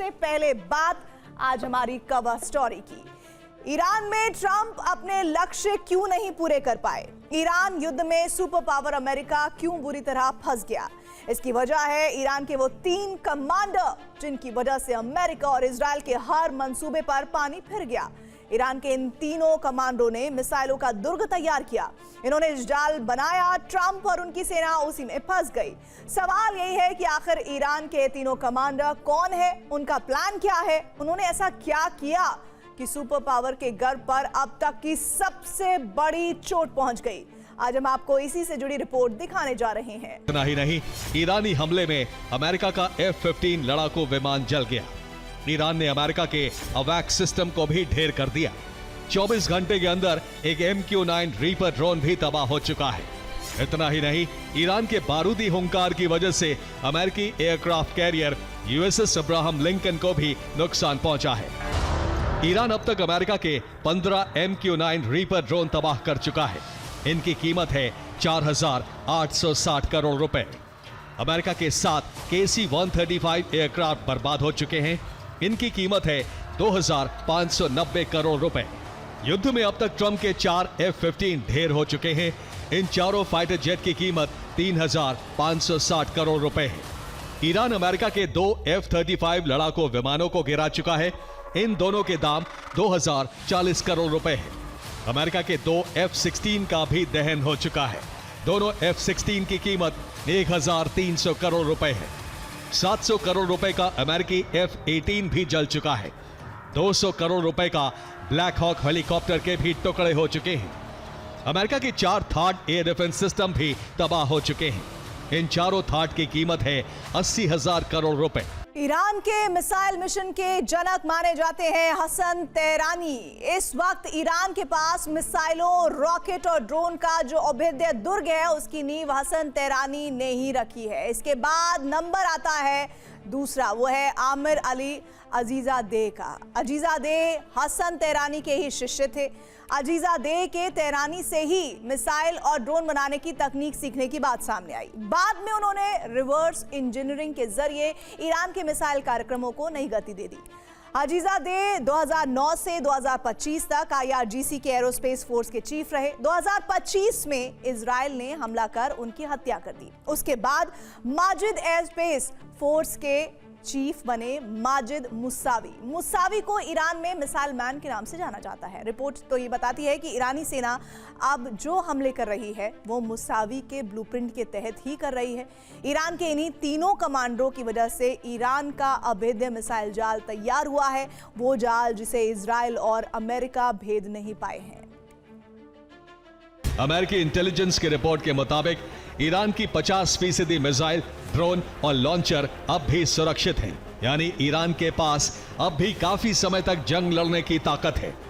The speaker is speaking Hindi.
सबसे पहले बात आज हमारी कवर स्टोरी की। ईरान में ट्रंप अपने लक्ष्य क्यों नहीं पूरे कर पाए? ईरान युद्ध में सुपर पावर अमेरिका क्यों बुरी तरह फंस गया? इसकी वजह है ईरान के वो 3 कमांडर जिनकी वजह से अमेरिका और इजराइल के हर मंसूबे पर पानी फिर गया। ईरान के इन तीनों कमांडरों ने मिसाइलों का दुर्ग तैयार किया। इन्होंने जाल बनाया, ट्रंप और उनकी सेना उसी में फंस गई। सवाल यही है कि आखिर ईरान के तीनों कमांडर कौन है, उनका प्लान क्या है, उन्होंने ऐसा क्या किया कि सुपर पावर के गर्व पर अब तक की सबसे बड़ी चोट पहुंच गई। आज हम आपको इसी से जुड़ी रिपोर्ट दिखाने जा रहे हैं। इतना ही नहीं, ईरानी हमले में अमेरिका का F-15 लड़ाकू विमान जल गया। ईरान ने अमेरिका के अवैक्स सिस्टम को भी ढेर कर दिया। 24 घंटे के अंदर एक MQ-9 रीपर ड्रोन भी तबाह हो चुका है। इतना ही नहीं, ईरान के बारूदी हुंकार की वजह से अमेरिकी aircraft carrier USS Abraham Lincoln को भी नुकसान पहुंचा है। ईरान अब तक अमेरिका के 15 MQ-9 रीपर ड्रोन तबाह कर चुका है। इनकी कीमत है 4,860 करोड़ रुपए। अमेरिका के 7 KC-135 एयरक्राफ्ट बर्बाद हो चुके हैं। इनकी कीमत है 2,590 करोड़ रुपए। युद्ध में अब तक ट्रंप के 4 F-15 ढेर हो चुके हैं। इन चारों फाइटर जेट की कीमत 3,560 करोड़ रुपए है। ईरान अमेरिका के 2 F-35 लड़ाकू विमानों को गिरा चुका है। इन दोनों के दाम 2,040 करोड़ रुपए है। अमेरिका के 2 F-16 का भी दहन हो चुका है। दोनों F-16 की कीमत 1,300 करोड़ रुपए है। 700 करोड़ रुपए का अमेरिकी F-18 भी जल चुका है। 200 करोड़ रुपए का ब्लैक हॉक हेलीकॉप्टर के भी टुकड़े हो चुके हैं। अमेरिका की 4 थार्ड एयर डिफेंस सिस्टम भी तबाह हो चुके हैं। इन चारों थार्ड की कीमत है 80,000 करोड़ रुपए। ईरान के मिसाइल मिशन के जनक माने जाते हैं हसन तेहरानी। इस वक्त ईरान के पास मिसाइलों, रॉकेट और ड्रोन का जो अभेद्य दुर्ग है उसकी नींव हसन तेहरानी ने ही रखी है। इसके बाद नंबर आता है दूसरा, वो है आमिर अली अजीजादे का। अजीजादे हसन तेहरानी के ही शिष्य थे। अजीजादे के तेहरानी से ही मिसाइल और ड्रोन बनाने की तकनीक सीखने की बात सामने आई। बाद में उन्होंने रिवर्स इंजीनियरिंग के जरिए ईरान के मिसाइल कार्यक्रमों को नई गति दे दी। अजीजादे 2009 से 2025 तक IRGC के एरोस्पेस फोर्स के चीफ रहे। 2025 में इजराइल ने हमला कर उनकी हत्या कर दी। उसके बाद माजिद एयरस्पेस फोर्स के चीफ बने माजिद मुसावी को ईरान में मिसाइल मैन के नाम से जाना जाता है। रिपोर्ट तो ये बताती है कि ईरानी सेना अब जो हमले कर रही है वो मुसावी के ब्लूप्रिंट के तहत ही कर रही है। ईरान के इन्हीं तीनों कमांडरों की वजह से ईरान का अभेद्य मिसाइल जाल तैयार हुआ है, वो जाल जिसे इजराइल और अमेरिका भेद नहीं पाए हैं। अमेरिकी इंटेलिजेंस की रिपोर्ट के मुताबिक ईरान की 50% मिसाइल, ड्रोन और लॉन्चर अब भी सुरक्षित हैं। यानी ईरान के पास अब भी काफी समय तक जंग लड़ने की ताकत है।